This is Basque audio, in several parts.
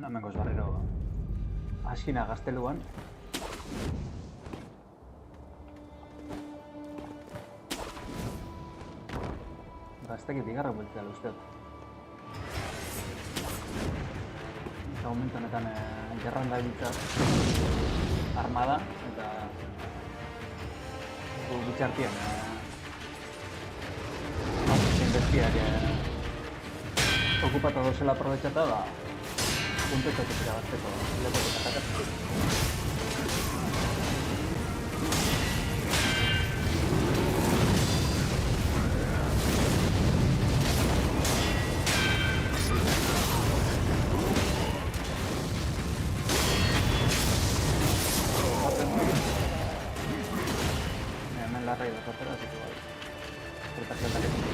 Hemengoz barriro askina gazteluan. Gazteki bigarrak bultzea usteot. Eta momentu honetan gerran dabiltza armada eta bitxartien zein bestiak okupatu dozela aprobetxata da puntetxotik irabazteko lepotik atakatzeko. Hemen larrai datortera, así que bai. Protazio ataketik.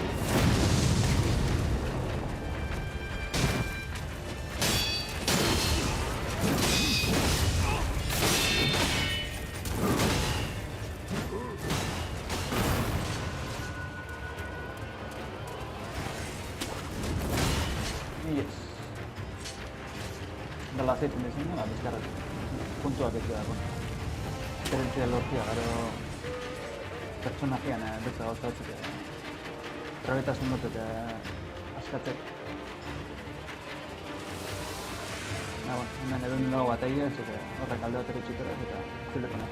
Yes. Dala zeitzen dizien, bizkarrak. Puntuak ez dago. Diferentzia lortzia, gero pertsonajean betza gauza batzuk probetasun batzuk askatzek. Hemen edo dago bataia, horrek alde batero txikera eta telefonak.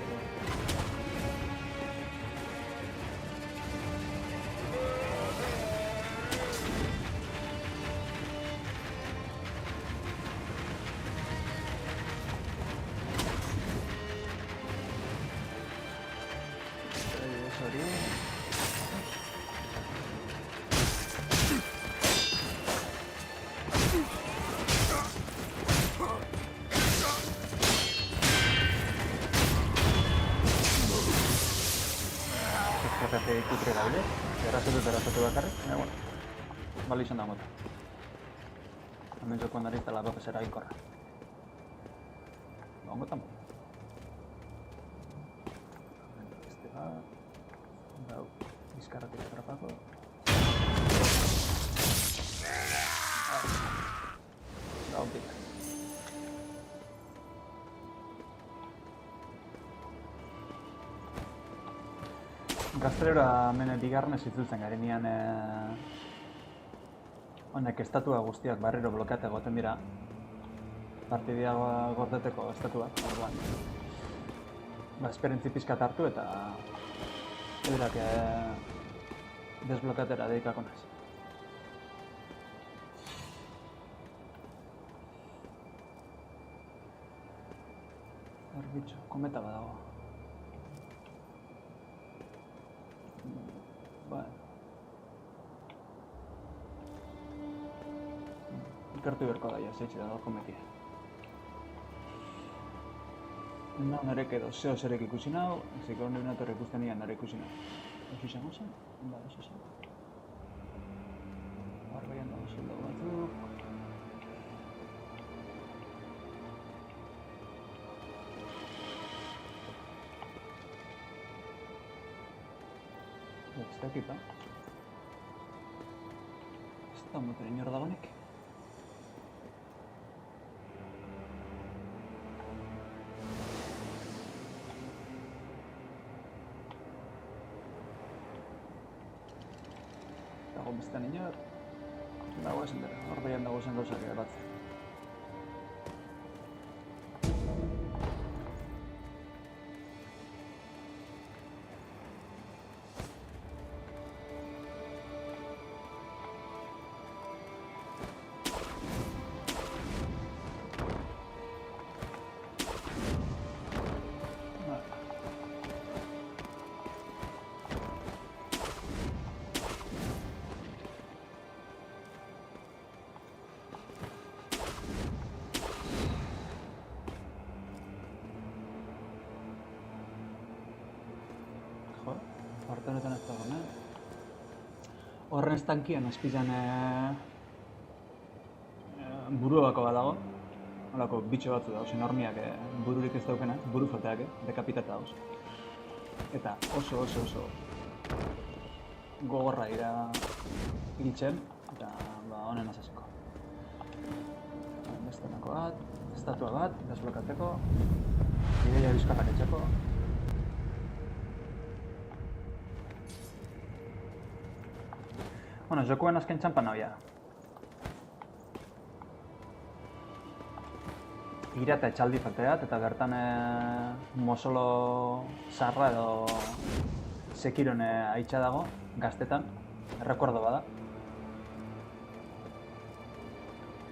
Zerrate ikutre daude, errazatu bakarrik, bali izan da mota. Hemen jokoan dara iztela bapes eraginkorra. Gongo tambo. Este bat... Dau, bizkarratik atrapako. Dau, pita. Gaztelera hemen bigarren ez itzultzen gari nian honek estatua guztiak barriro blokeate egoten dira partidia gordeteko estatuak, orduan esperientzi pixkat hartu eta eurak desblokatera dedikako naiz. Bitxo, kometa badago. Ikertu berko daia, zeitxe da kometia. Narek edo zeo zerek ikusi nahu, ziko hori natorek ikusten nian narek ikusi nahu. Oso izango zen? Ba, oso zen. Barbaian dago soldadu batzuk. Ez da ekipa. Ez da motor inor dagoenik. Dago biztan inor. Dago esan dara, horbeian dago zen gauzak batzen. Parte honetan ez dago, horren estankian azpizan buruako bat dago. Holako bitxo batzu dauz, enormiak bururik ez daukena, buru falteak, dekapitata dauz. Eta oso gogorra dira hiltzen, eta honen azazeko. Estenako bat, estatua bat, desblokatzeko, ideia bizkarrak etxeko. Bueno, jokuen azken txampan hau ja. Irata etxaldi falteat, eta bertan mosolo sarra edo Sekiron haitxa dago, gaztetan, errekordo bada.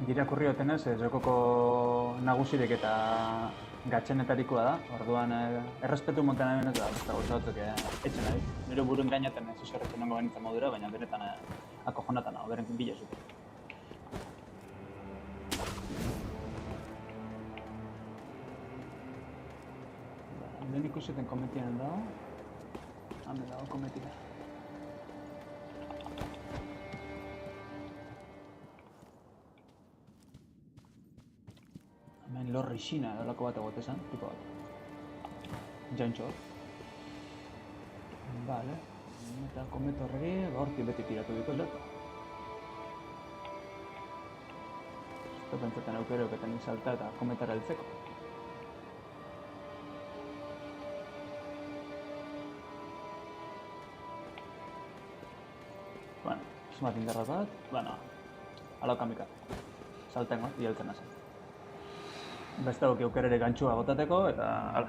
Irakurri otenez, jokoko nagusirik eta gatxenetarikoa da, orduan errespetu montan hemen ez da, besta gauza batzuk etxen nahi. Nire buruen gainaten ez eserretzen nengo benitzen modura, baina benetan akojonatan hau, beren bila zuten. Lehen ikusiten kometian dago, hande dago kometia. Hemen lorri xina edolako bat egotezan, tipo bat. Jantxo. Vale. Eta kometo horregi, hortik beti tiratu diko zet. Esto pentsaten aukero keten salta eta kometara heltzeko. Bueno, sumat indarrak bat, bueno, alau kamika. Salten bat, hieltzen hazen. Beste duki aukerere gantxua botateko, eta hala.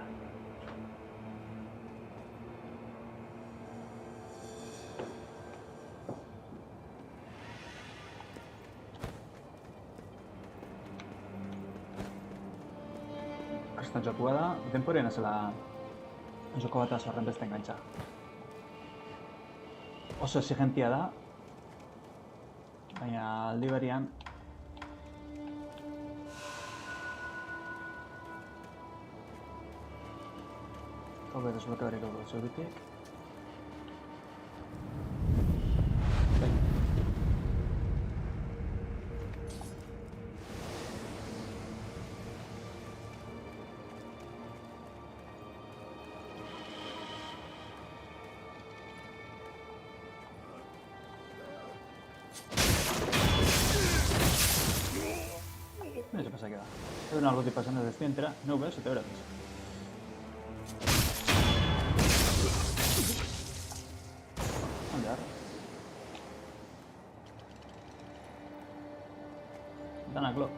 Kriston jokua da, denporien ezela joko bat horren beste engantxa. Oso exigentia da, baina aldi berian hobe desbloke berriko zuritik. Mira, se pasa que da. Es un algo que pasa en el destino entera. No ves, se te verás. Danaklo.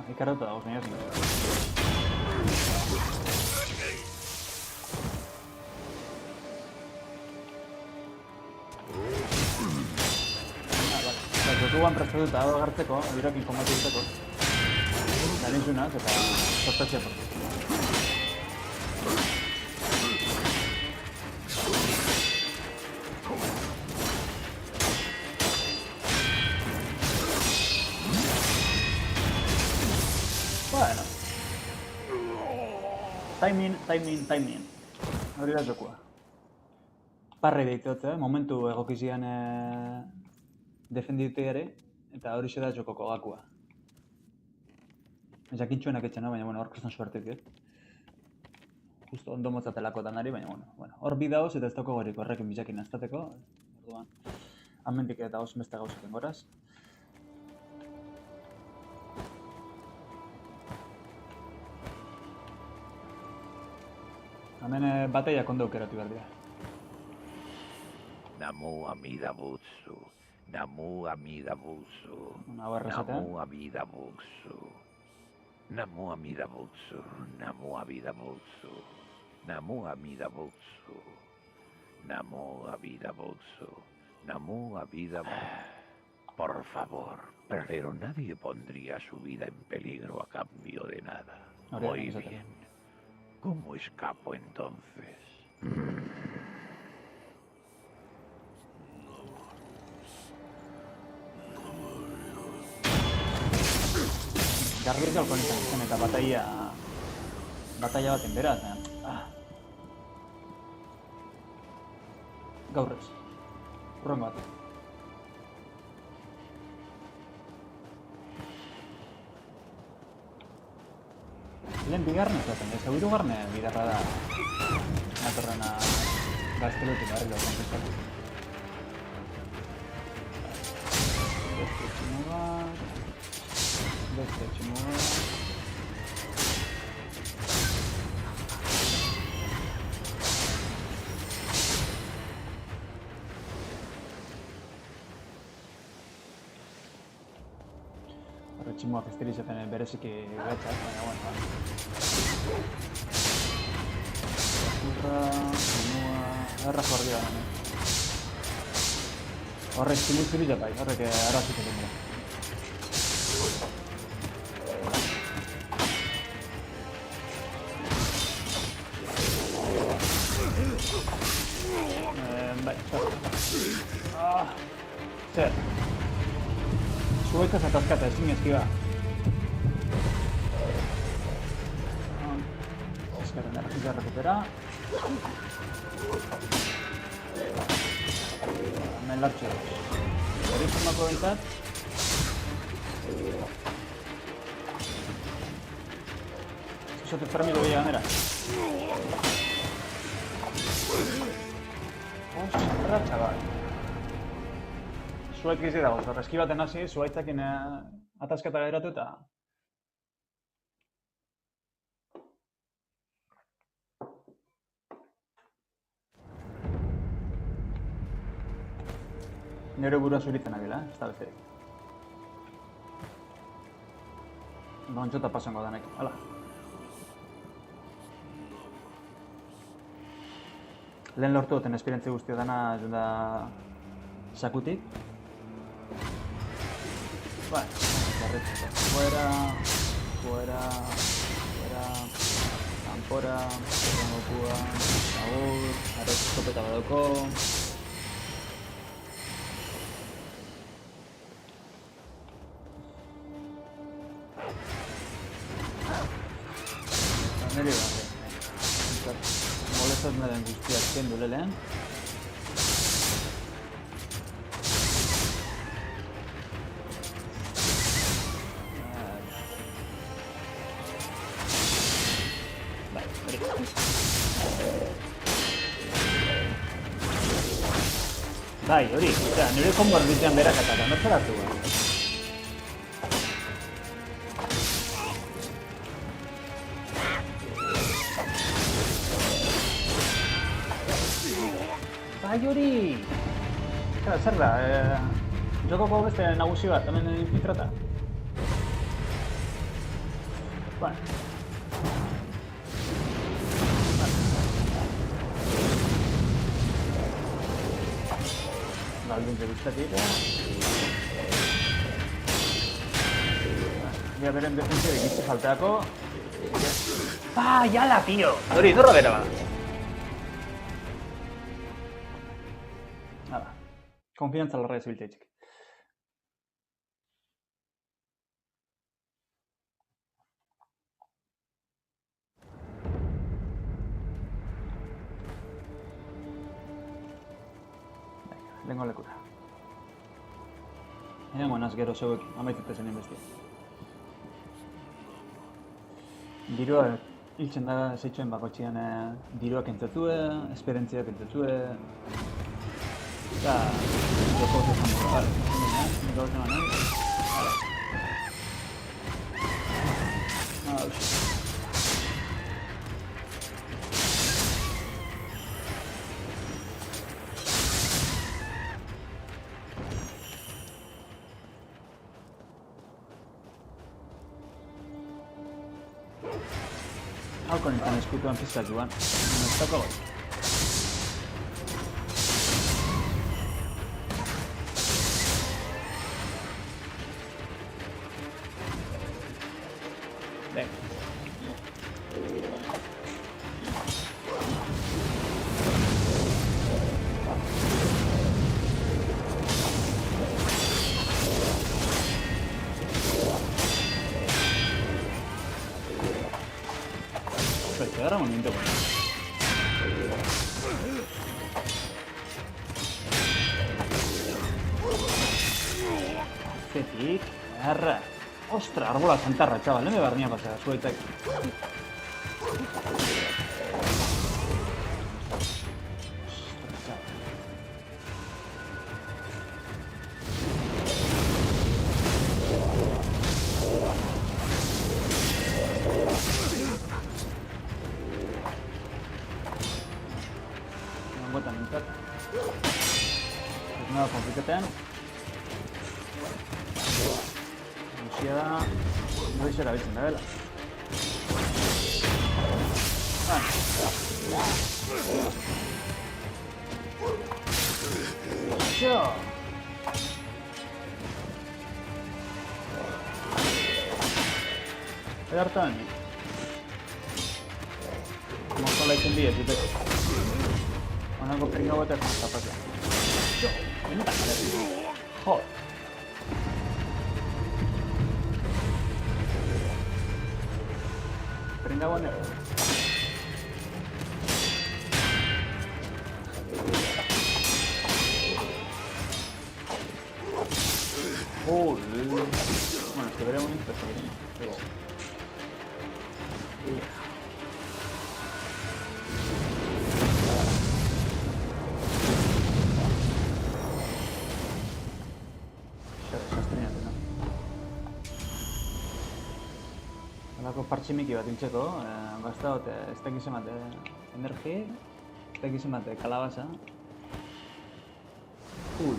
Ikarrota dago, zein ezin. Jokuan prestatu eta hau agartzeko, birokin kombatu duteko. Darin zunaz eta sortatzea portu. Bueno. Timing. Hori da jokua. Parre deitotze, momentu egokizian defendite ere, eta hori da jokoko gakua. Jakintxuenak etxena, baina hor kriston suertetik. Justo ondo motzatelako danari, baina hor bidaoz eta ez dauko gorik horrekin bizakin aztateko. Orduan, amendik eta oso beste gauzaten goraz. Hemen bateiak ondo aukeratu behar dira. Namu Amida Butsu. Namu Amida Butsu. Namu Amida Butsu. Namu Amida Butsu. Namu Amida Butsu. Namu Amida Butsu. Namu Amida Butsu. Namu Amida Butsu. Por favor, pero nadie pondría su vida en peligro a cambio de nada. Muy bien. ¿Cómo escapo entonces? Garbiz gaukon izan zen eta bataila baten beraz. Gaurrez. Urrengo bat. Lehen bigarren ez zaten, ez hirugarren bidarra da. Natorrena gaztelutik barrilo kontestatu. Beste tximo bat... Beste tximo bat... Tximoak ez dira izaten bereziki gatzak, baina bueno. Urra, tximoa... Erra jordi da gane. Horrek tximut zuri japai, horrek arazutetan dira. Bai, zer. Zuaitaz atazkata, ezin eskiba. Ezkerren energia recupera. Hemen lartxo. Erizumako bentzat. Zuzatu fermiko bila ganera. Ostra, txabal. Zuaitz gizi dago, zorrezki baten hasi, zuaitzakin atasketa geratu eta... Nire burua zuritzen abila, ez da besterik. Dontxota pasango denek, hala. Lehen lortu duten esperientzi guztia dana da sakutik. Bueno, fuera, fuera, fuera, kanpora, gokua, agur, arrez eskopeta badauko. Neri bat, molestat naden guztiak kendu lehen. Bai, hori, nire konbor ditzean berak ataka, nortzaratu gara. Bai, hori! Zer da, jokoko beste nagusi bat, hemen infiltrata. Bueno. Galduntze guztatik. Ja beren defentzia dikitze falteako. Ah, jala, tío! Hori, dorra bera bada. Hala, konfiantza larra ez bilteitzik. Lengo lekura. Erango naz gero zeuek amaitzetezen inbestia. Dirua hiltzen da zeitzuen bakotxian diruak entzetue, esperientziak entzetue. Eta joko zezan bora. Vale, nik hau zeman nahi. Vale. Hauko nintzen eskutuan pizkak joan. Ez dako bai. Venga. Agarramos un intento. Zetik, agarra. Ostra, arbola zantarra, txabal, lehen barnia pasea, zuaitek. Botan nintzat. Ez nada konfiketean. Lucia da... Noiz erabiltzen da bela. Xo! Edartan. Mozola itzen bi ez duteko. Honako pringa bat ez mazapazia. Jo, benetan gara. Jod. Pringa bat nero. Joder. Bueno, es que veremos un perseguiremos. Halako partximiki bat iltzeko, gaztaot ez dakiz emate energi, ez dakiz emate kalabaza. Cool.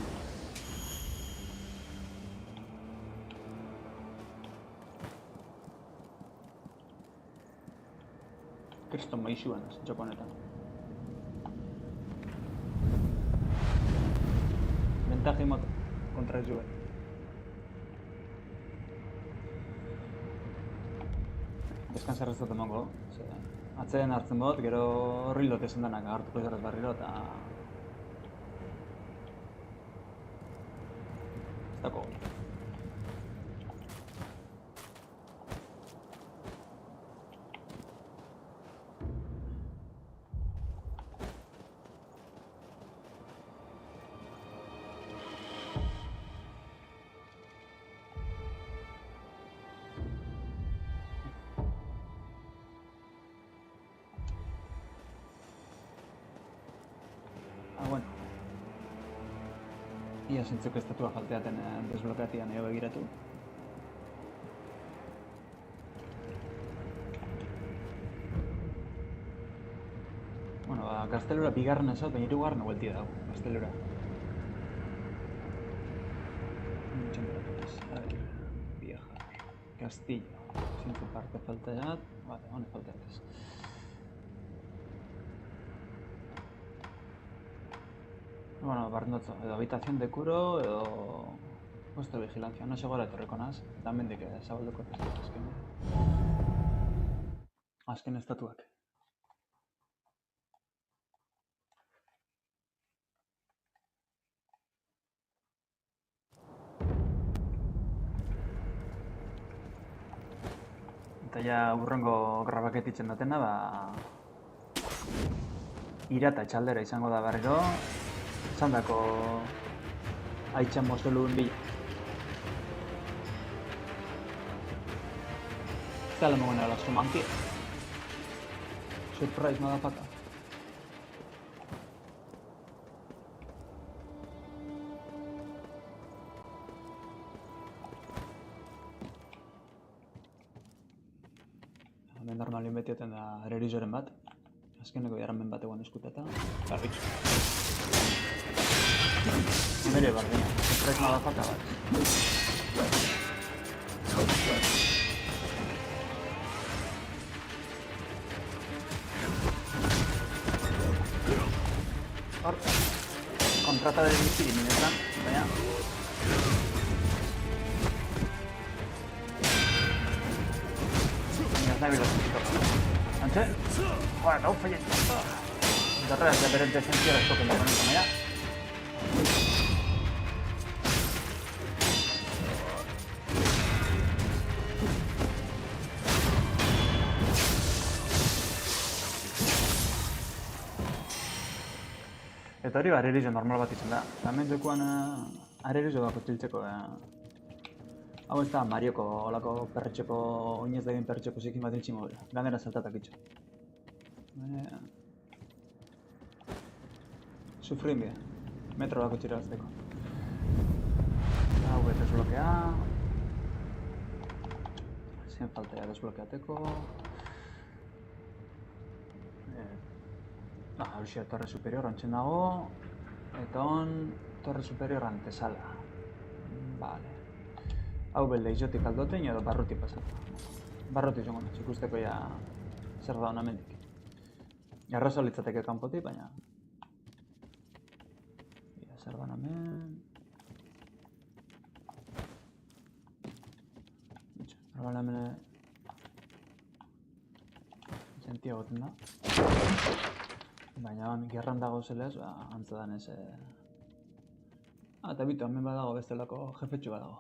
Kriston maixuan ez, txoko honetan. Ventaja imot kontra ez jube. Deskansar ez dut emango, atzeen hartzen dut, gero horri lot esan denak agartuko izarraz barriro eta... Ez dako. Bueno. Ia zentzuk estatua falteaten desblokeatian eo begiratu. Bueno, gaztelura bigarren esot, baina hirugarren hueltia dago, gaztelura. Viajar. Castillo. Zintzu parte falteat. Vale, hone falteatez. Bueno, barnotzo, edo habitación de curo, edo... puesto de vigilancia, no segora etorriko naz, eta mendik zabalduko ez azken. Azken estatuak. Eta ja urrengo grabaketitzen datena, irata etxaldera izango da barriro, txandako haitxan mozteluen bila. Täällä me voidaan olla saman tien. Surprise, motherfucker. Hemen normalin beti eten da ererizoren bat. Azkeneko jarramen bat egon eskuteta. Garbitzu. Nire bardina. Surprise, motherfucker bat. Hor, kontrata den biziri minetan, baina... Baina ez nahi bilatzen. Antxe? Joder, hau falletzen. Darrera, ez da beren desentzia da estoken dagoen eta maia. Eta hori arerizo normal bat izan da. Hemen dekuan arerizo bako tiltzeko Hau ez da Marioko olako perretxeko, oinez da egin perretxeko zikin bat iltximo bera. Ganera saltatak itxo. Sufrin bide. Metro bako txera bazteko. Hau ez desblokea. Zien falta ya desblokeateko. Hauxia torre superior ontzen dago. Eta on torre superior antesala. Vale. Hau belde izotik aldotein edo barruti pasatu. Barruti izango naz, ikusteko ja zer da hona mendik. Errazo litzateke kanpotik, baina... Zer da hona men... Arabala mene... Zentia goten da. Baina gerran dago zelez, antzadan ez... Eta bitu, hemen badago bestelako jefetxu badago.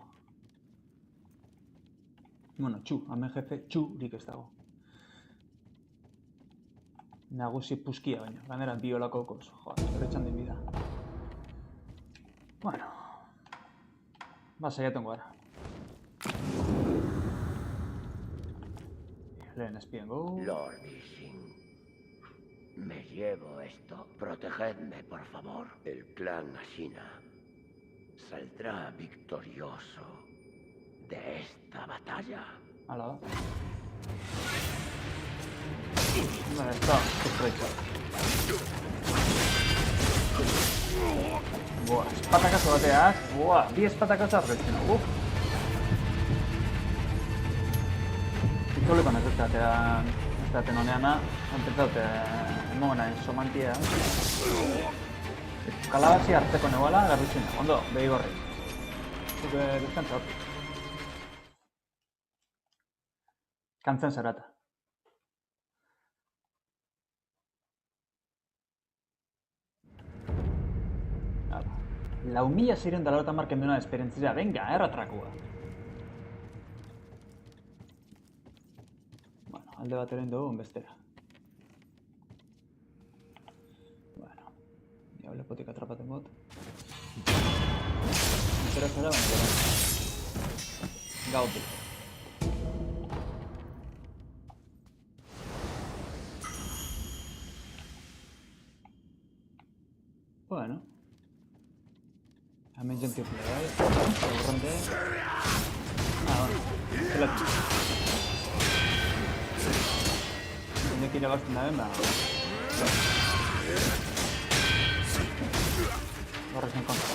Bueno, hemen jefe txurik ez dago. Nagusi puskia baina, ganera biolako okos. Joa, esperetxan din bida. Bueno... saiaten gara. Lehen espien go. Lord Ishing, me llevo esto. Protegedme, por favor. El clan Ashina saldrá victorioso de esta batalla. Hala da. Ez da, sufreitza. Boa, espatakazo bateaz. Boa, bi espatakazo arretzen dugu. Itzoliko ez daten honeana. Enpentzat, emogena somantia. Kalabazi hartzeko negoela, garrutzen. Ondo, behi gorri. Zuke deskantza hor. Kantzen zarata. Lau mila zeiren dalarota marken duena esperientzia, venga, erratrakua. Bueno, alde bat eren dugu, bestera. Bueno, diable potik atrapaten bot. Entera zara, baina gara. Gautik. Bueno. Hemen jentik bai, aurrante. Bueno, zelatu. Henek irabazten da ben, Horrezen kontra.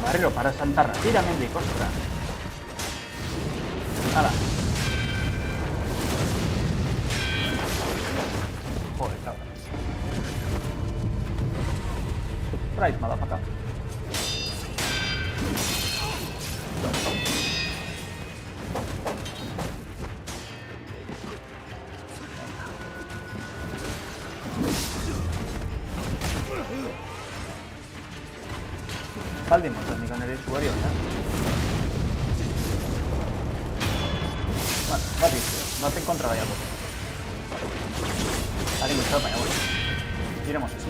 Barrero para saltar, tira mendik, ostra. Hala. Joder, cabrón. Surprise, motherfucker. Baldin motzen nik nire zuari hona. Bueno, bat izio, baten kontra baiako. Harin guztat, baina bueno. Iremos así.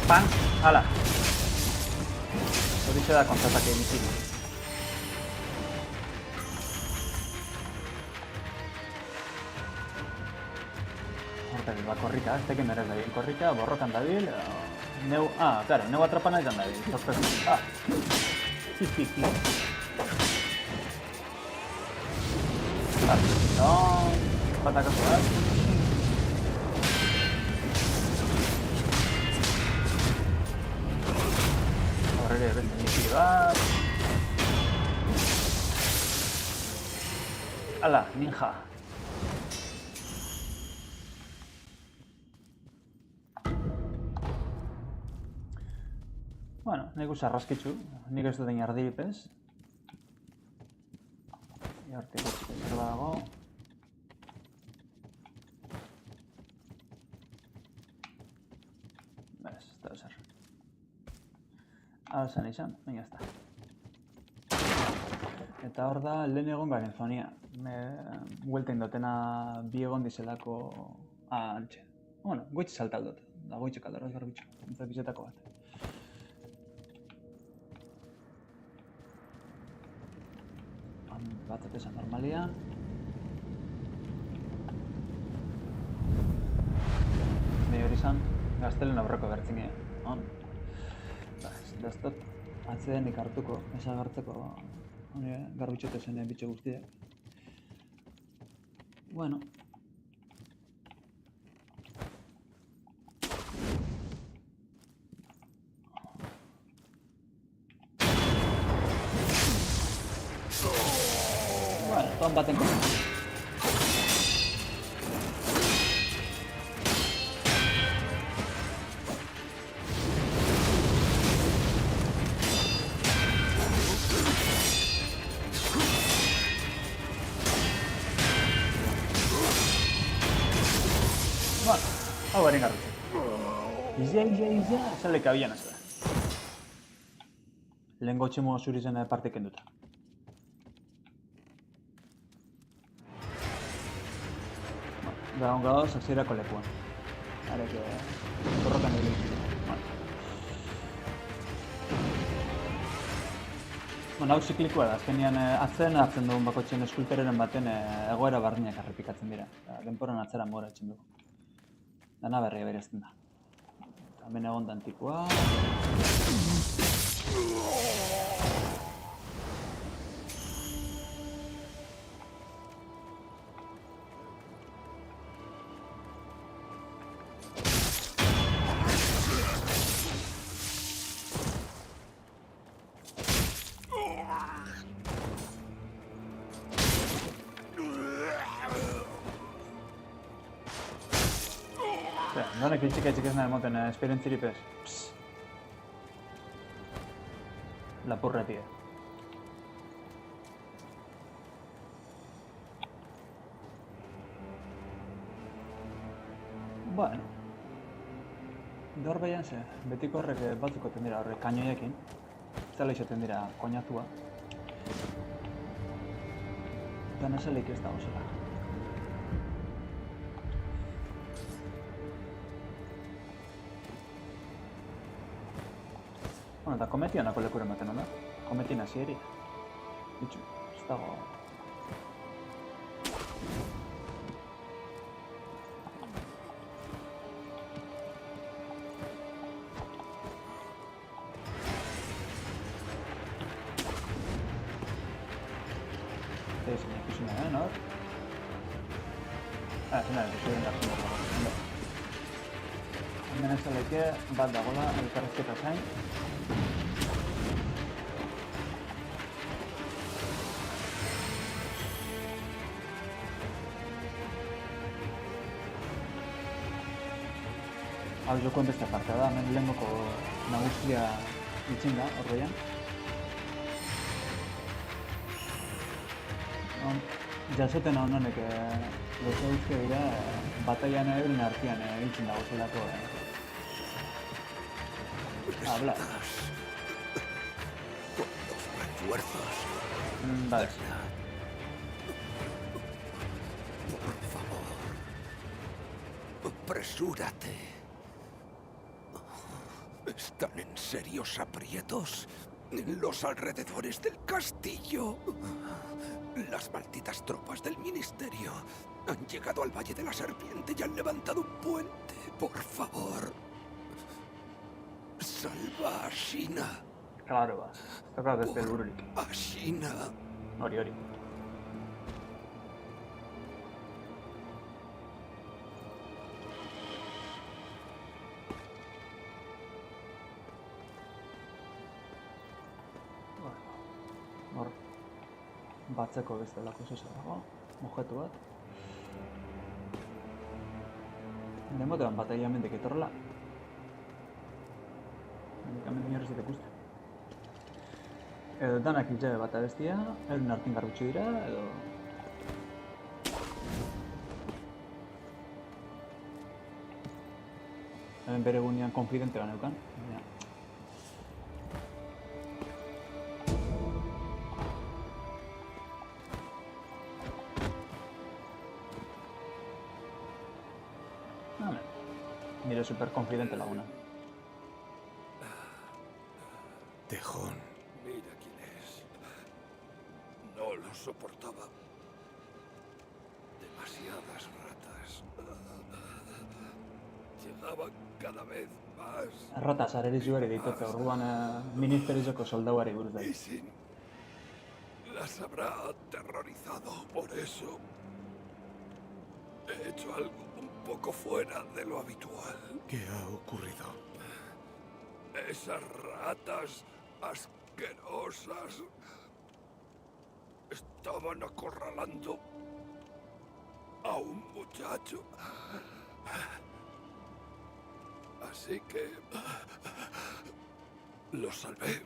Pan, hala. Horixe da kontratak egin. Hortatik, korrika, ez tekin merez dabil. Korrika, borrokan dabil. Claro, neu atrapan nahi dabil. Sorpresa. No, patakazo bat. Horrele, beste nizki bat. Hala, ninja. Bueno, nahi guz arraskitzu, nik ez duten jardipez. Hortik gutxik zerba dago. Ez da zer. Hau zen izan, baina ez da. Eta hor da, lehen egon garen zonia. Huelta indotena bi egon dizelako... antxe. Bueno, goitxe saltaldot. Da goitxe kaldera ez garbitxo. Entzat bizetako bat. Batzat esan normalia. Ni hori izan, gaztelen aurreko bertzen ginen. Ez dut atzedenik hartuko, esagartzeko garbitxote zen bitxo guztiak. Bueno. Bueno, toan baten kontra. Hau garen garrutxe. Izia, esan leka bilan ez da. Lehen gotxemo zuri zen parte kenduta. Da hon gauz, azierako lekuan. Arek, korrokan dut lehizu. Hau ziklikoa da, azkenean hartzen dugun bakotxen eskultereren baten egoera barriak errepikatzen dira. Denporan atzera mora etxen dugu. Dana berria berezten da. Hemen egon da antikoa... Nonek itxik ez nahi moten esperientzirip ez. Lapurretie. Bueno. Dor behian ze, betiko horrek batzuko tendira horrek kainoiekin. Zela izaten dira koinatua. Eta neselik ez dago zela. Bueno, eta kometianako lekuren baten da. Kometien hasieri. Bitxu, ez dago... Eta izan ikizuna, nor? Zena, ikusuren gartzen dago. Hemen ez aleke bat dagoela elkarrezketa zain. Hau jokoen beste partea da, hemen lehengoko nagusia itxin da, horreian. Jasoten hau nonek gozo guztia dira, bataian euren artean itxin dago zelako. Habla. ¿Cuántos refuerzos? Vale. Por favor, apresúrate. ¿Están en serios aprietos en los alrededores del castillo? Las malditas tropas del ministerio han llegado al Valle de la Serpiente y han levantado un puente. Por favor, salva a Ashina. Claro, ba. Toka beste helbururik. Ashina. Hori. Hor, batzeko bestelako zoza dago, objetu bat. Demotean bataia mendik etorrela. Hemen inorrez ikusten. Edo danak hiltzabe bat abestia, euren artin garbutxu dira, edo... Hemen bere gunean konfidente baneukan. Ja. Nire super confidente laguna. Tejón. Mira quién es. No lo soportaba. Demasiadas ratas. Llegaban cada vez más. Errataz areri zuari ditote, orduan ministeritzoko soldauari buruz da. Isin las habrá aterrorizado. Por eso he hecho algo un poco fuera de lo habitual. ¿Qué ha ocurrido? Esas ratas asquerosas estaban acorralando a un muchacho. Así que lo salvé.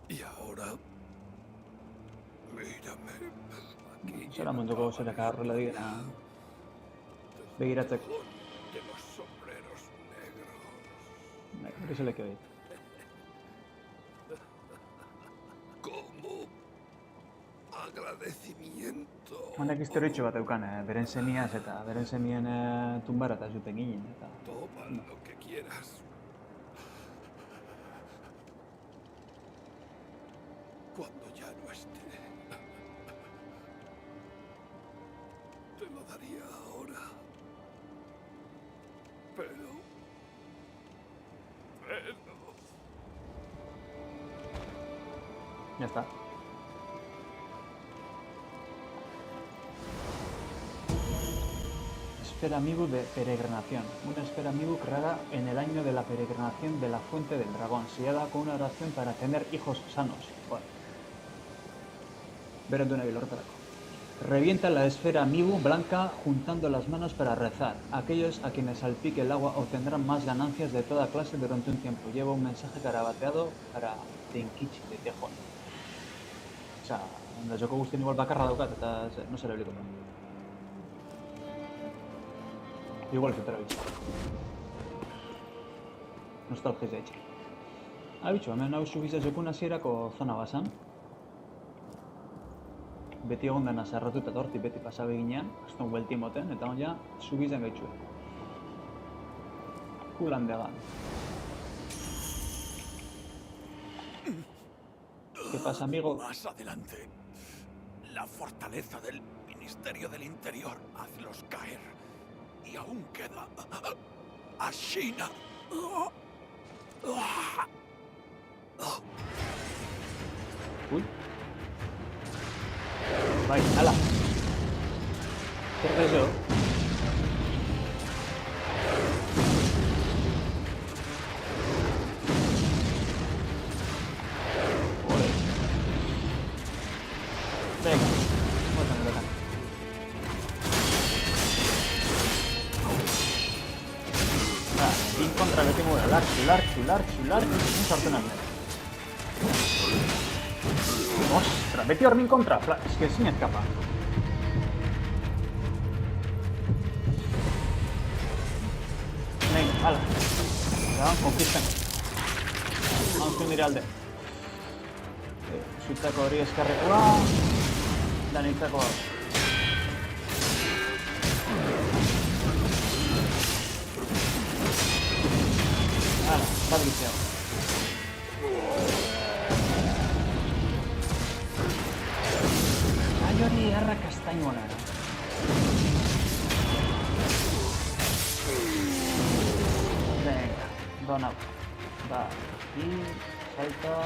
Y ahora mírame. Aquí Zara munduko zeraka horrela digena begiratzeko. de los sombreros negros. Hori zeleke hori. Como agradecimiento. Honek historitxo bat eukan, beren semiaz eta beren semien tumbara eta zuten ginen. Eta... Toma lo que quieras. Cuando ya no esté, te lo daría ahora. Pero... Ya está. Esfera Amiibo de peregrinación. Una esfera Amiibo creada en el año de la peregrinación de la Fuente del Dragón, sellada con una oración para tener hijos sanos. Bueno. Beren duena bilortarako. Revienta la esfera Amiibo blanca juntando las manos para rezar. Aquellos a quienes salpique el agua obtendrán más ganancias de toda clase durante un tiempo. Lleva un mensaje carabateado para Tenkichi de Tejón. Osea, joko guztien igual bakarra daukat eta no zera biliko. Igual zutera bitxo. Nostalgia zaitxe. Bitxo, hemen hau zubizazekun hasierako zona bazan. Beti egon dena zerratuta eta hortik beti pasabe ginean, azton buelti moten, eta hon ja, zubizan gaitxue. Kulan degan. ¿Qué pasa, amigo? Más adelante, la fortaleza del Ministerio del Interior. Hazlos caer. Y aún queda a China. Uy. Bai, ala. Zer da eso? Ole. Venga, bótame, bótame. Bin kontra beti muera, lartxu, sartu nahi. Ostra, beti hor min kontra, es que ezin eskapa. Venga, hala. Ya, konkistan. Hauzun nire alde. Zutzako hori eskarrekoa. Da nintzako hau. Hala, bat gitzea. Ai hori erra kastainoana. Venga, dona. Va, aquí, salta,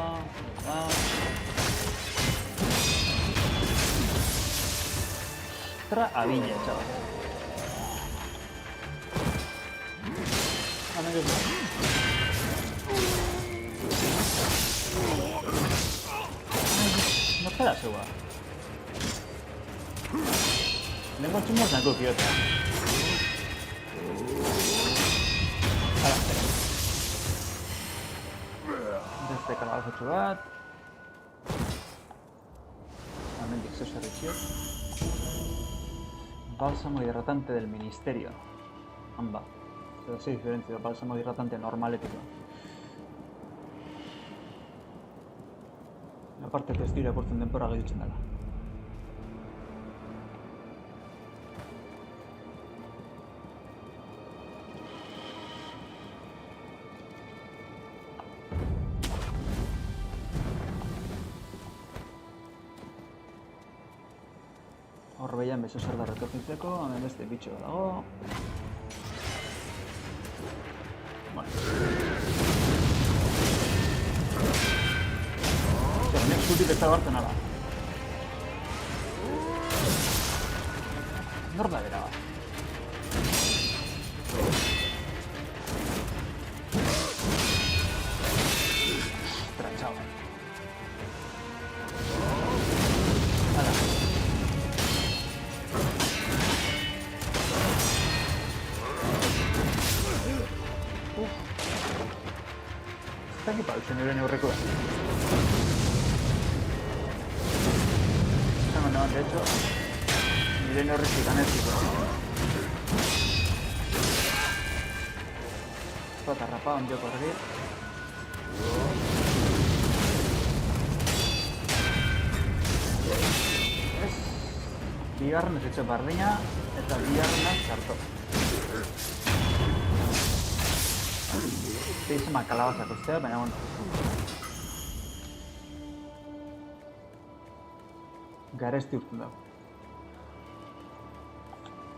va. Ostra, abilla, chaval. Hemen gero. No zara zeua. Lehenko txumor zanko kiota. Hala, zera. beste kalabazotxu bat. Hemendik zeu zerritxiok. Bálsamo hidratante del ministerio. Hamba. Zer ze diferentzia bálsamo hidratante normaletik. Aparte ez dira portzen denpora gehitxen dela. Hor behian beso zer da retopitzeko, hemen beste bitxo dago. Honek zutik ez da bartzen ala. Nor da bera bat? Ostra, txau. Hala. Ez dakit pausen ere neurreko da. No, de hecho, nire neurrizik aneziko. Eta rapa ondioko argi. Ez, bigarren ez etxo bardina, eta bigarrenak txarto. Teizema kalabazak ustea, baina bueno. Garesti urten dago.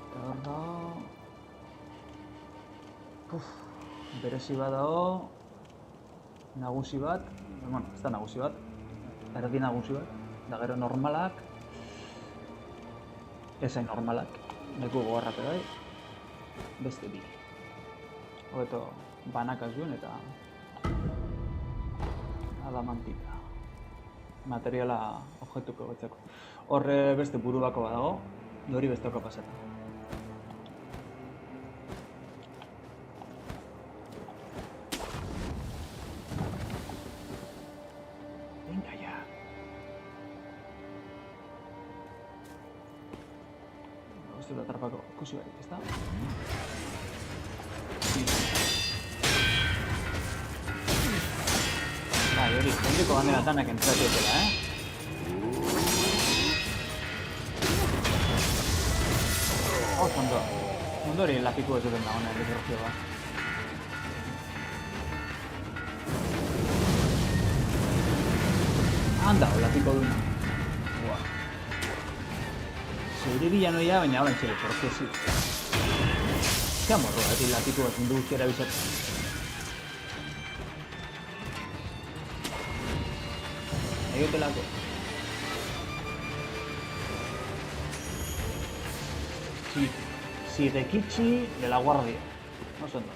Eta hor dago... Berezi bat dago... Nagusi bat... Bueno, ez da nagusi bat. Erdi nagusi bat. Da gero normalak... Ezain normalak. Leku gogorrate bai. Beste bi. Hobeto banakaz duen eta... Adamantita. Materiala objektuko betzeko. Horre beste buru bako bat dago, hori besteko pasata. Venga ya. Ez dut atrapako ikusi barik, ez da? Bai, hori, jendeko bandera tanak entzatietela, Ondo. Ondo hori lapiku ez duten dagoena, elikirrozio bat. Handa, lapiko duna. Zeure bila noia, baina hau entxere, porkezi. Zer morro, lapiku bat mundu guztiara bizatzen. Egotelako. Sigekichi de la Guardia. No sé ondo.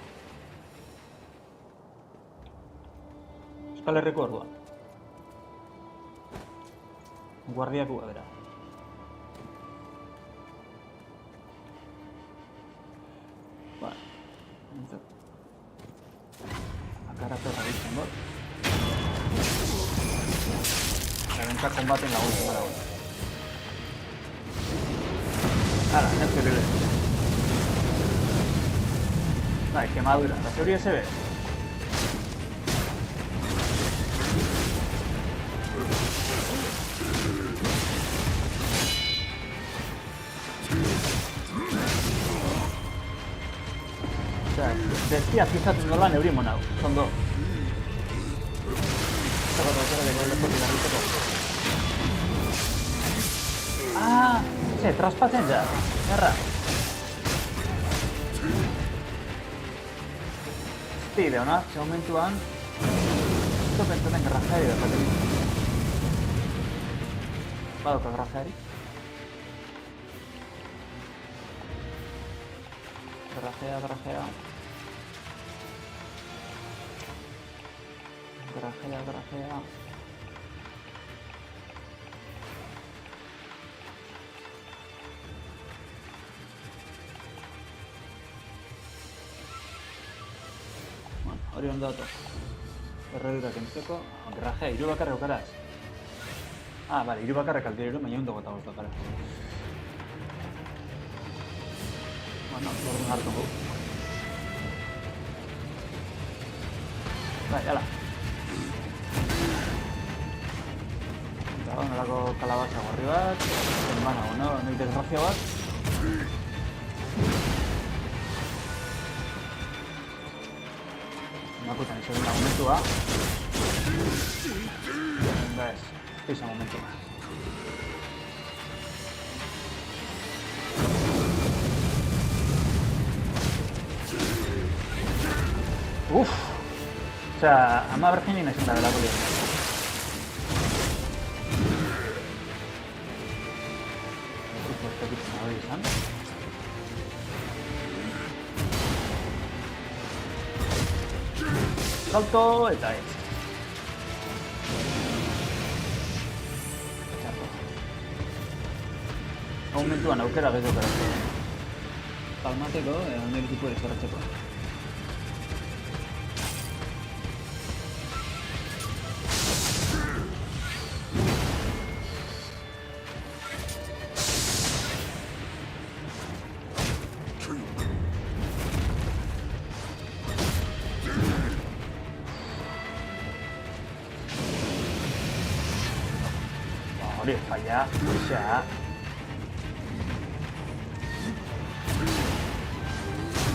Euskal Herriko orduan. Guardiako bera. Vale. Akaratze rabitzen dut. Reventa combaten laguntzen gara hori. Hala, nezu erile. Bai, quemadura. La teoría se ve. Osea, bestia fijatzen dola neuri monau. Zondo. Ah, se traspatzen ja. Erra. Tire, ona, ze momentuan... Esto pentsatzen garrajeari da, Badoka garrajeari. Garrajea. Hori ondo dato. Zerredurak entzeko, grajea, 3 bakarra eukaraz. Ah, bale, 3 bakarrak aldirero, baina 125 bakara. Bueno, orduan hartuko. Bai, ala. Eta nolako kalabaza gorri bat, banago, no? Nik desgrazia bat. Nakutan izan da momentua. Bez, pisa momentua. Uff! Osea, ama berginin ezin da belako lehen. Salto eta ez. Momentuan aukera gehiago karatzen. Palmateko, hone ekipo ere zorratzeko. Hori, falla, xa.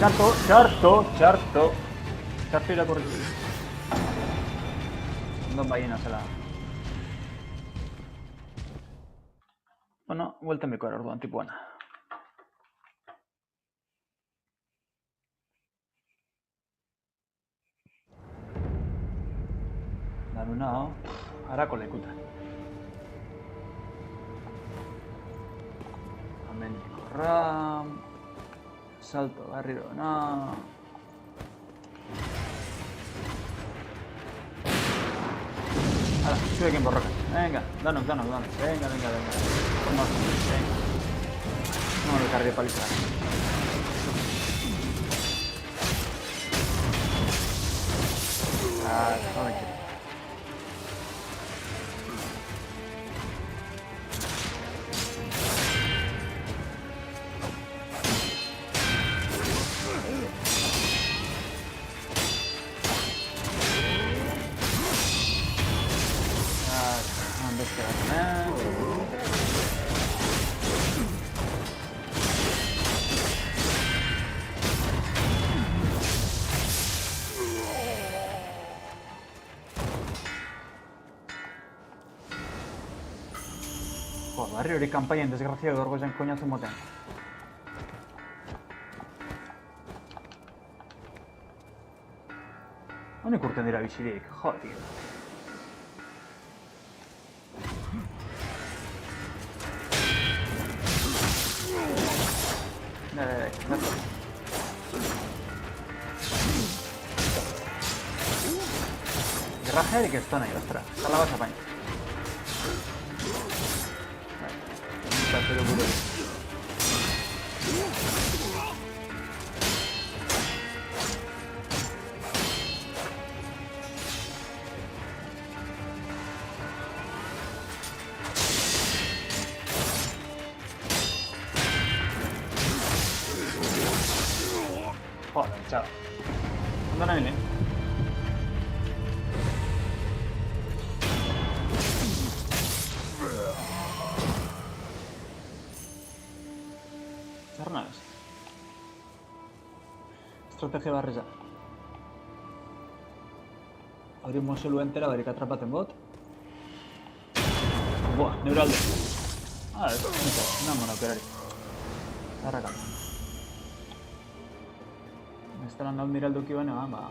Txarto irakurri. Ondo baiena zela. Bueno, vuelta miko era orduan tipuana. Danunao, harako lekutan. Hemen korra... Salto, barriro, no... Hala, zuekin borroka. Venga, danos. Venga. Vamos, venga. No me cargue paliza. Ah, no me quiero. Barri hori kanpaien desgraziak dorgo zen koinatzen moten. Honek urten dira bizirik, jo, tío. Zato. Grajearik ez da nahi, ostra. Zala bat apain. Pero bueno. Joder, chao. ¿Dónde viene? Estrategia barreza. Hori mozelu entera barik atrapaten bot. Buah, neuralde. Ah, ez, namo naukerari. Zarrakan. Ez talan naut miralduki baina, ba...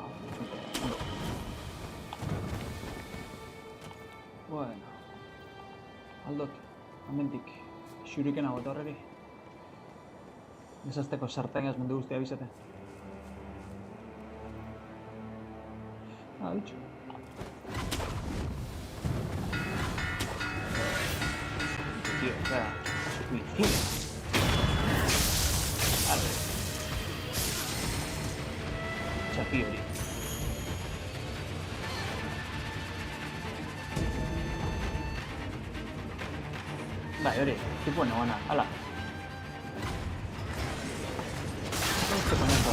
Bueno. Aldot, amentik. Xurikena bota horreri. Ezazteko sartengaz mundu guztia bizate. Ah, bicho. Tío, o sea, suicida. Vale. Chapiori. Bai, hori, tipo negona, hala. Este con esto,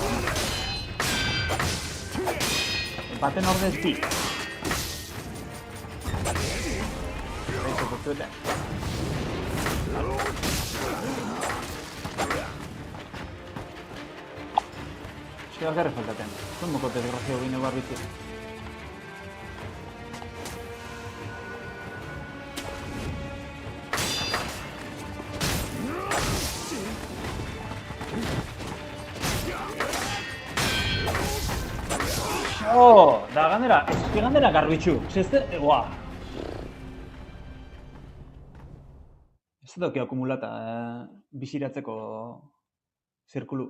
baten ordez bi. Eso, portuete. Zer garri faltaten. Zuen mokote desgrazio gine barbizi. Da gandera garbitxu. Zeste, guau. Ez doki akumulata biziratzeko zirkulu.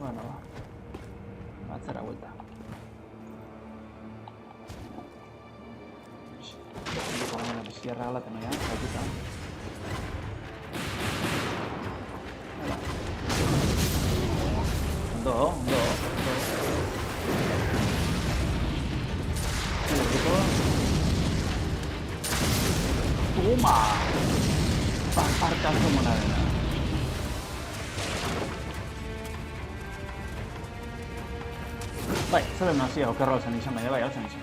Bueno, atzera vuelta. Bizia regalaten oia, zaituta. Ondo. Toma! Parkazo monadena. Bai, zelen nazia okerro zen izan, bai, altzen izan.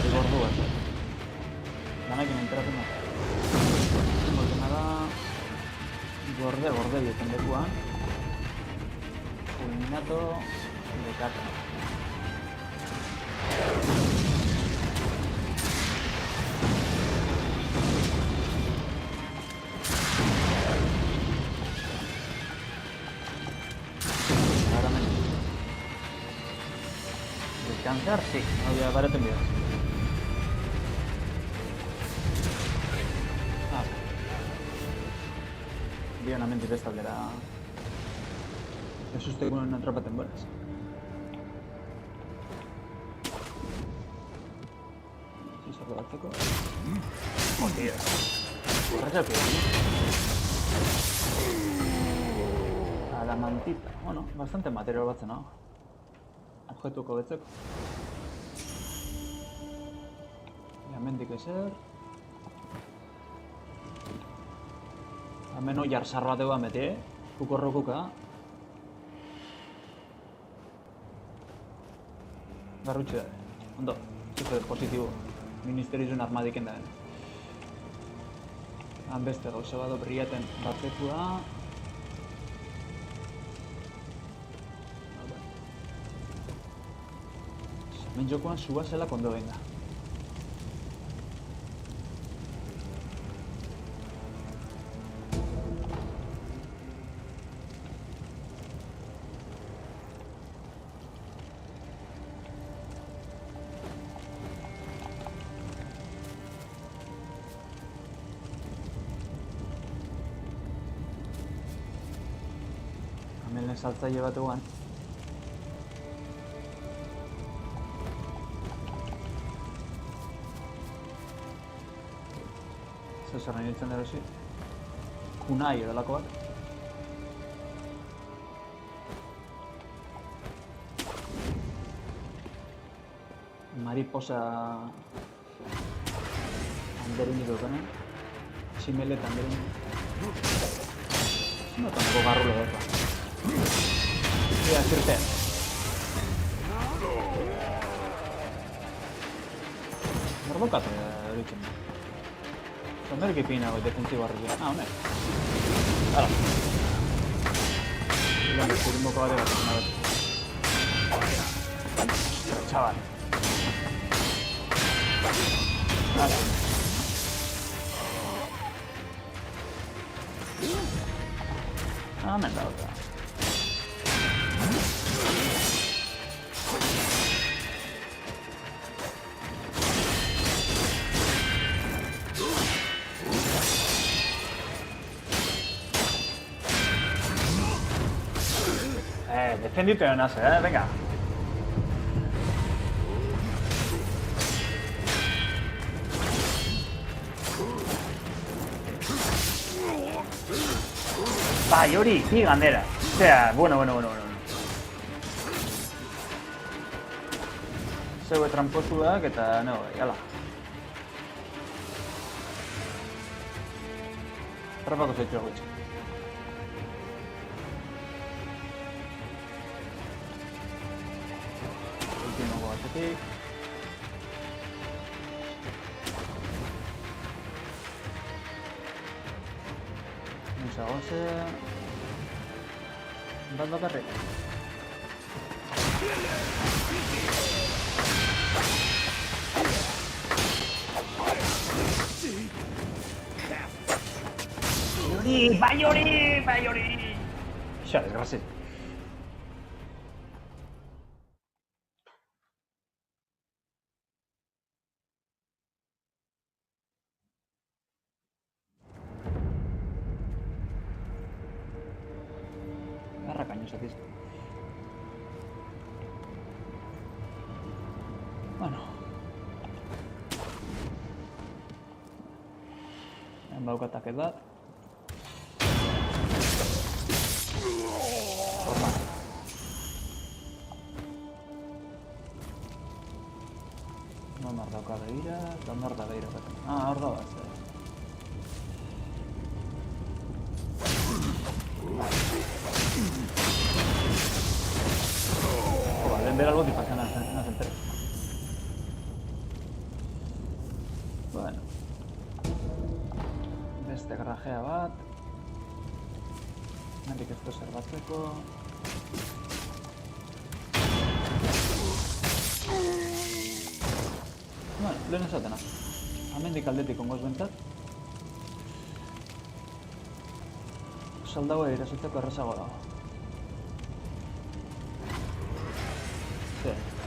Eri gordu ez. Danekin enteratzen da. Gortena da... Gorde dieten lekuan. Fulminato... Dekata. Descansar, sí, no aparece en vídeos. Vi una mente establera. Eso estoy con una tropa temporas. Si se robatzeko. Joder. Horretzak a la mantita. Bueno, bastante material batzen, ¿no? Objetuko betzeko. Hemendik ezer. Hemen oiar sarbateu bamete, kukorrokuka. Garrutxe da. Ondo, zuzer positibo. Ministerizun armadiken da. Han beste gauza bado briaten batzekua. Hemen jokoan suba zela kondo benga. Hemen saltzaile bat eguan. Zer nahi ditzen dara zi? Kunai edalako bat. Mariposa... Anderin ditu gana. Simelet anderin. No tampoco garrulo dut. Ia, zirte. Barbokatu horitzen. Zomer ekipina goi defensibo arruzia. Honek. Hala. Ilan eskurimoko bat egatzen nabat. Ostra, txabal. Hala. Hemen da otra. defenditu egon naz, venga. Bai, hori, bi gandera. Osea, bueno. Zeue tramposuak eta, no, jala. Trapako zaitu egitxe. Ultimo batetik. Musa goze. Bat bakarrik. Bai hori! Xa, desgrazi. Garra caño satiz. Bueno. Hemen baukataket bat. Nor dauka begira, eta nor da begira baten. Hor da bat, lehen bera algo difazen nazen tere. Bueno. Beste garajea bat. Hendik ez zer batzeko. Bueno, lehen esatena. Hemendik aldetik ongoz bentat. Soldagoa irasotzeko errazago dago.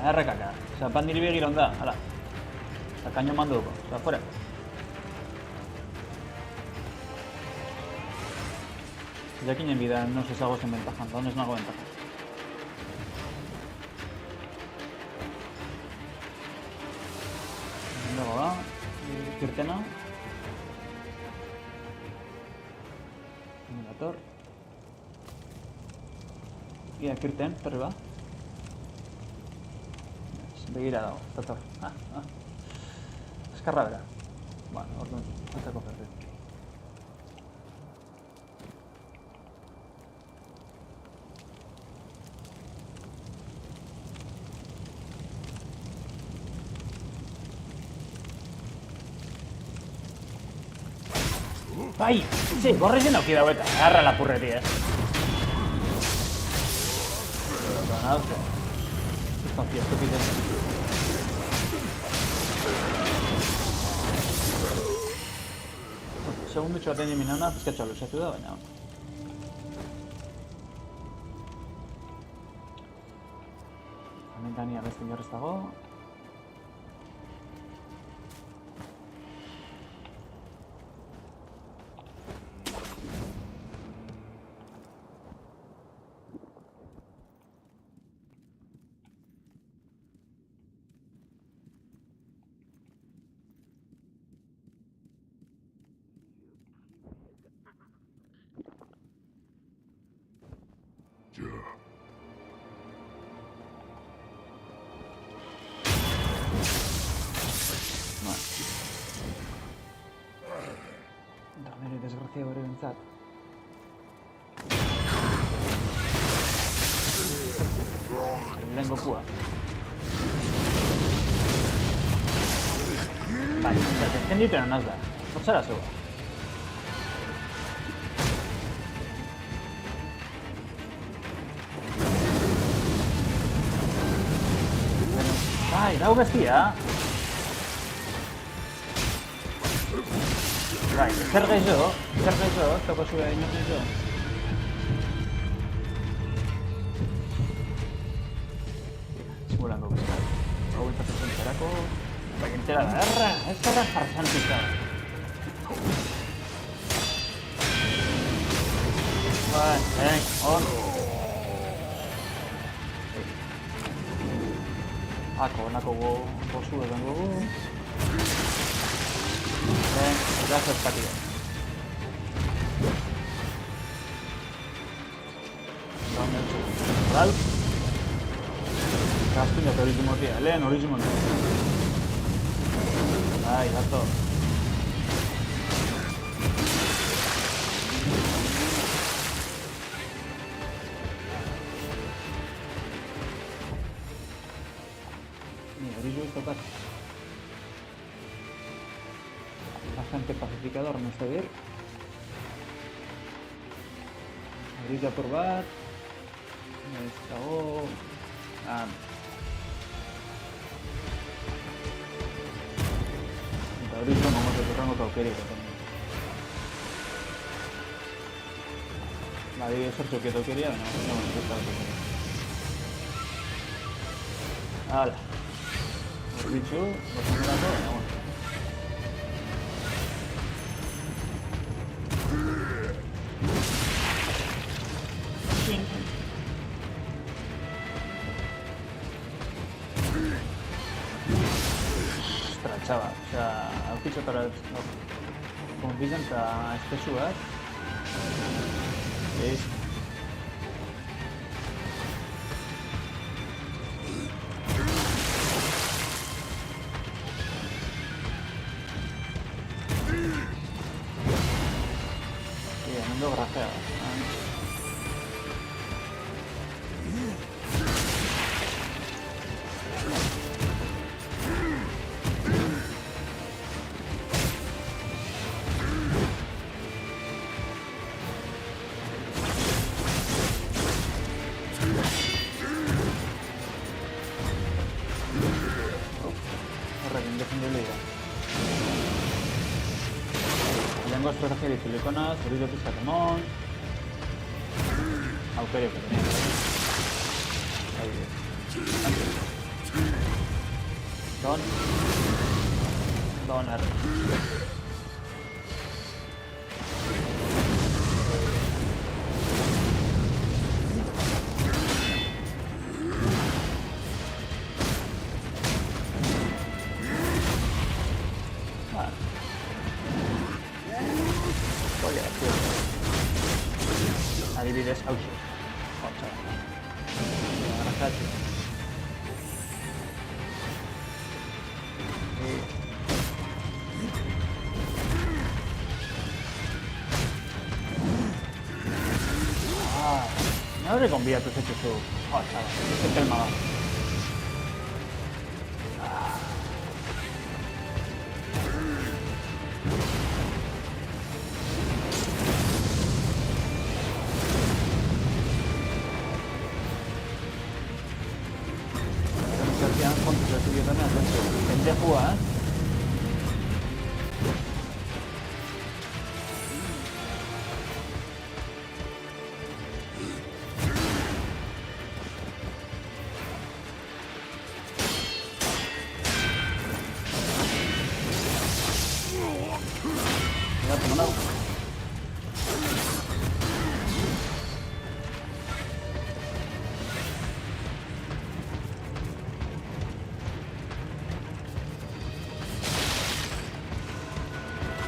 Errekaka. Osa, bat niri begira onda, hala. Osa, kaino mando duko. Osa, fuera. Jakinen bida no zezago zen bentajan, da honez nago bentajan. Dago da, kirtena. Dator. Ia kirten, perri ba. Begira dago, dator. Eskarra bera. Bueno, orduan, atzako perri. Bai, sí, gorrezen auki dago eta agarra lapurreti, Donauze. Sustancia estupidez. Segundutxo bat egin minana, pizkatxoa lusatu da, baina... Hemen dania beste inorrez dago. Nire desgrazia bere bentzat. Lehen gokua. Bai, defenditu eran naz da. Hortzara zua. Bai, dago bestia. Bai, zer gehiago, toko zure inoz gehiago. Zigurango bezala. Hau entzatzen zerako... Bai, entera da, ez erra farzantika. Bai, hor. Honako gozu edan dugu. Eta zertati da. Oral. Gastuño eta horizu motia. Lehen horizu motia. Bai, gato. Tocar agente pacificador, no sé ver. Ahorita probar. Estado. Ahorita vamos a tocar otro querido también. Vale, eso es lo que quería. No, ¡hala! Dicho, lo tengo la todo, vamos. Ostras, chaval, o sea, aurkitxo eta konfizan eta espesuak. Lengo estrategia de siliconas, servicio de Satemón. Auperio que tenía. Ahí Doner. Adibidez, hauxe. Hotza. Arrasatxe. Me habré conviado ese chuchu. Hotza, ese telma va. Pendejua, Mira, tengo una.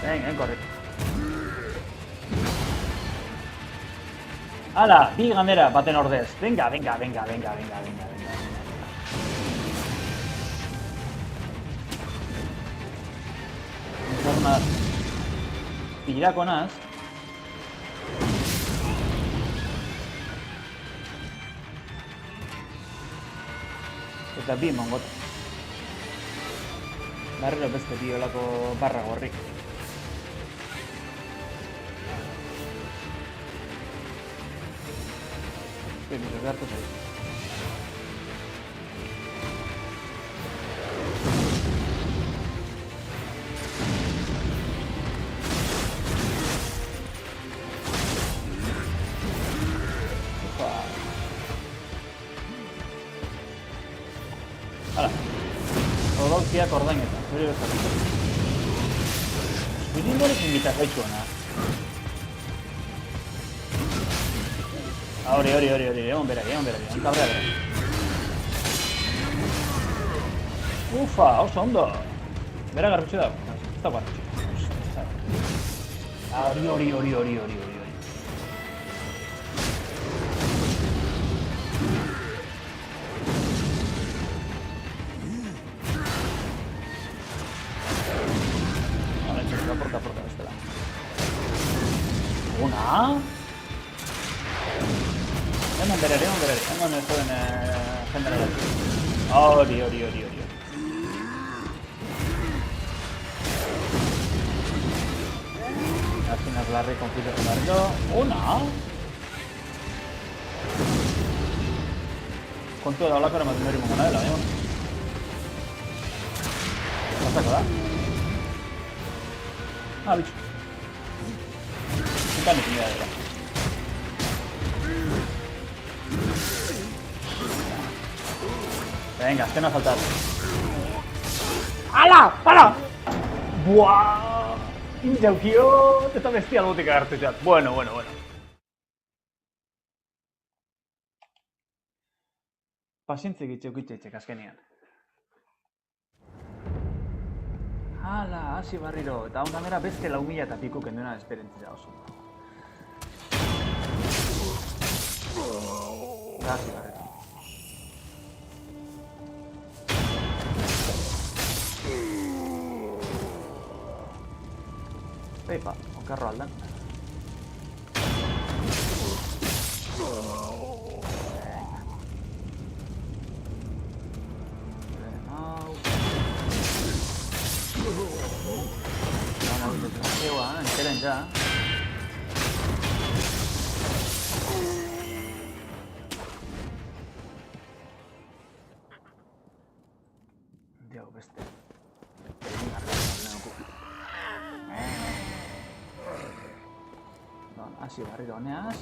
Venga, corre. ¡Hala! Bi gandera baten ordez. Venga. Entornaz. Pirakonaz. Eta bi mongot. Barrero beste biolako barra gorrik. Que me regarto ahí. Hala. Odolkiak ordainetan. Zure bezakito. Zurindorek ingitak gaitxuana. Hori, egon berak, kabrea berak. Ufa, oso ondo. Bera garbitxu da. Ez da garbitxu. Hori. Porta, bestela. Una? Hemen berere. Hemen ez duen jendera. Hori. Azinas larri konflikatu barrio. Una? Kontua da olako eramaten hori mongana dela, baina. Pasako da? Bitxo. Mekanik nire dela. Venga, azkena faltar. Ala! Para! Buah! Injaukio! Eta bestia albotik agartzeat. Bueno. Pazientzik itxeukitxetxek azkenian. Hala, hasi barriro, eta hau gamera beste 4.000 eta piku kenduena esperientzia oso. Hasi barriro. Eipa, okarro aldan. Enteren ja. Diago beste. Hasi barriro honeaz.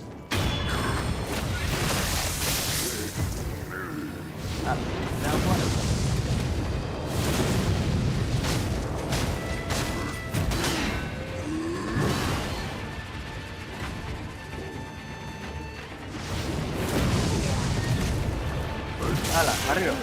Hala, barriro.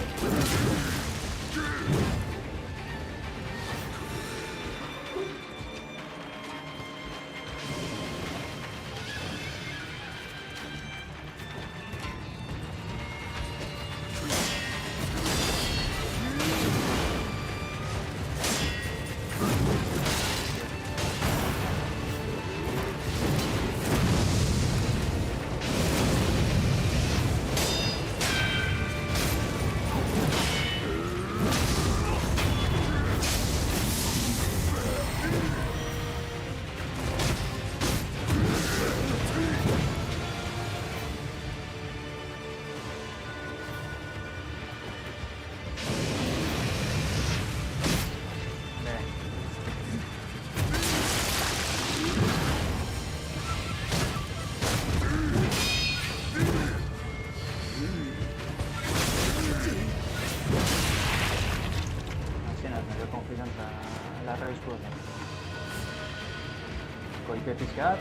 Koite pizkat.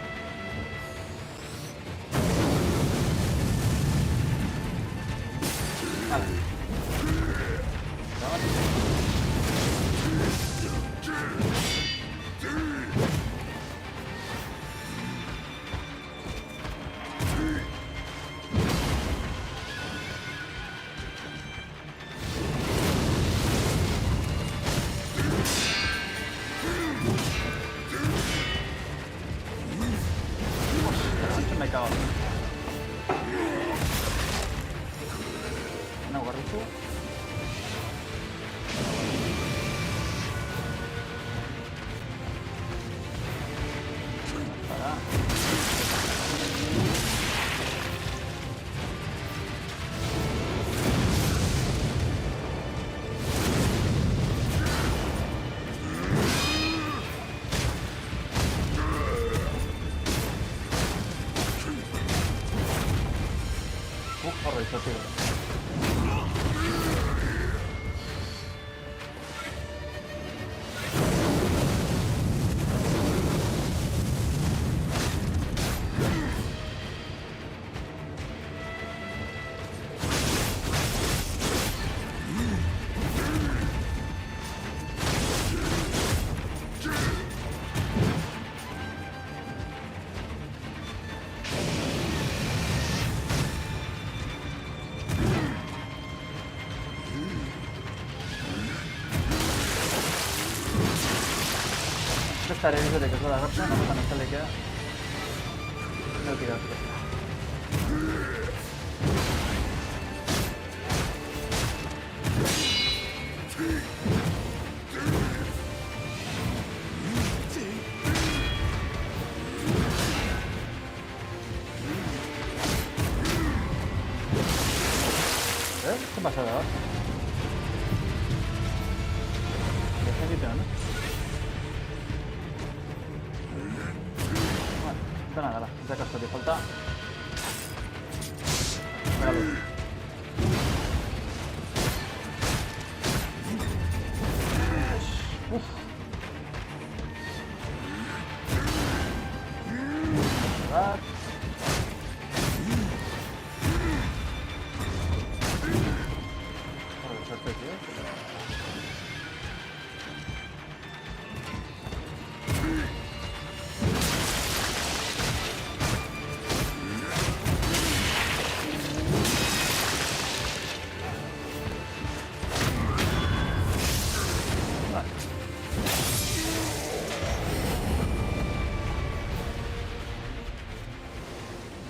Hala. Beste arebizorik ez da gertzen, nagoetan estalekea. Neutik hartu. ¿Qué pasa ahora? Defendite, ¿no? Bueno, nada, ya que estoy falta. Regalo. Uf. Verdad. Suerte, tío.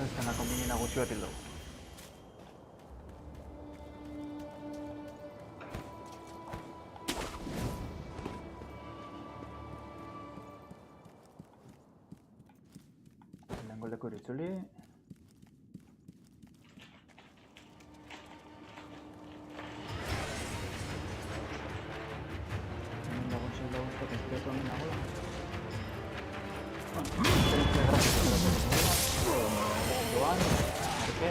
Esta kombini nagusi bat hil dugu. Lehengo leku itzuli. Hemen lagun zer laguntzak inspiratu hemen nagoela. Diferentzia grafiko doan, arke,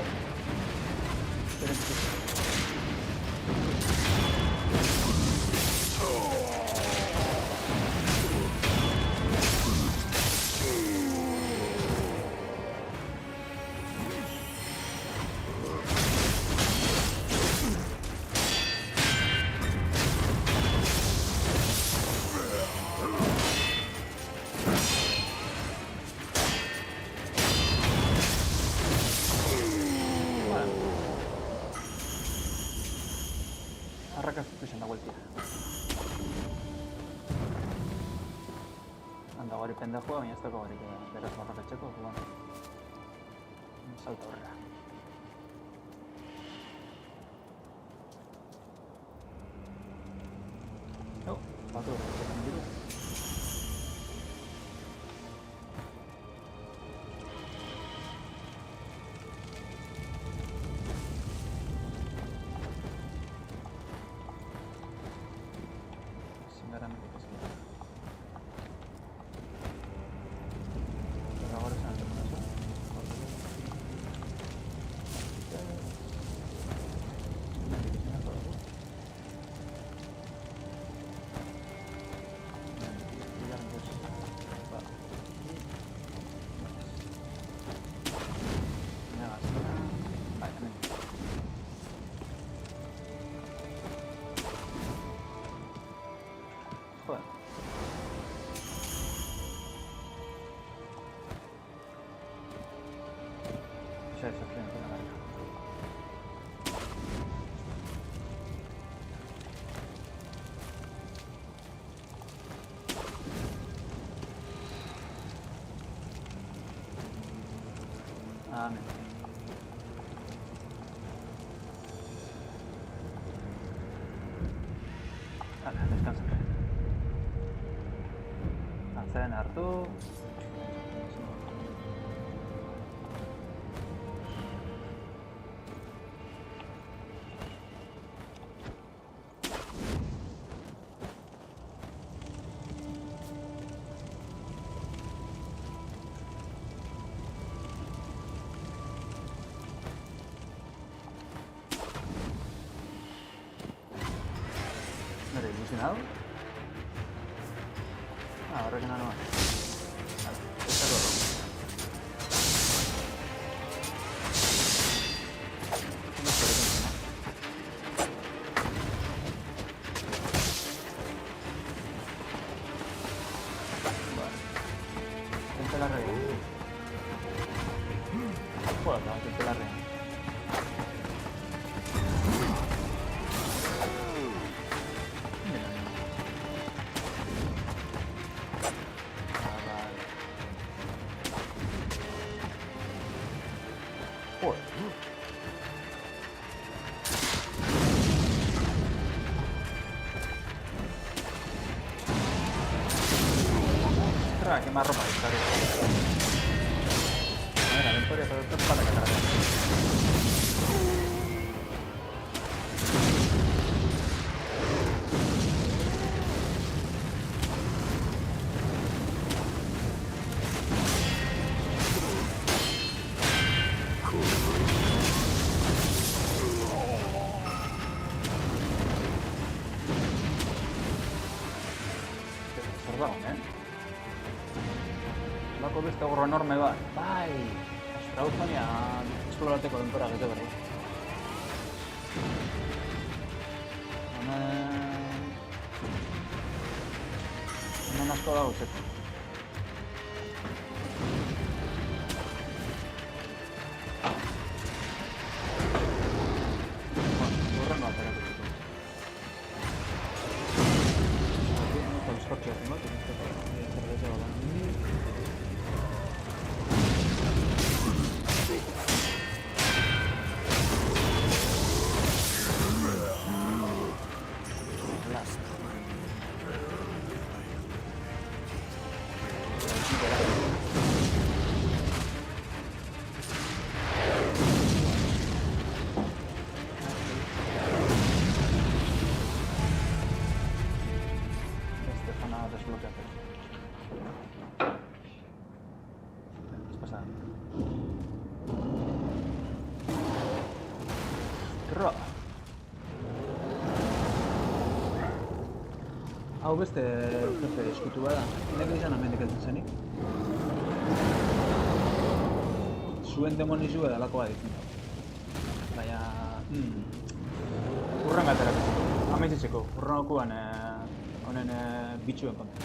diferentzia. Arrakaztu izan da gueltia. Handa gori pendejoa, baina ez dago gorik beraz barrakatxeko, bueno. Salta horrela. Batu horretzen diru. Certo, frente alla larga. Amen. Vale, descansa. Atzen hartu. ¿Me he ilusionado? Ah, ahora que nada más. Vale, está todo. No sé qué funciona. Vale. Vente la regla. Joder, no, vente la regla. quemar ropa, claro. A ver, aventuria, pero esto es para que Bako beste gorro enorme bat. Bai! Austrauzonia esplorateko denbora bete berri. Hemen asko dago zeko. Horren bat eratu zeko. Eta bizkortxea zen bat, desbloqueatzen. Ez pasa. Kerroa. Hau beste eskutu bada. Nek izan amendik ez zenik. Zuen demonizu edalakoa ditzen. Baina... Urren gaterak. Amaizitzeko. Urren okuan honen bitxuen kontra.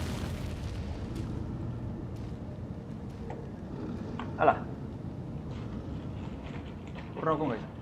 Hala. Urren okun gaiz.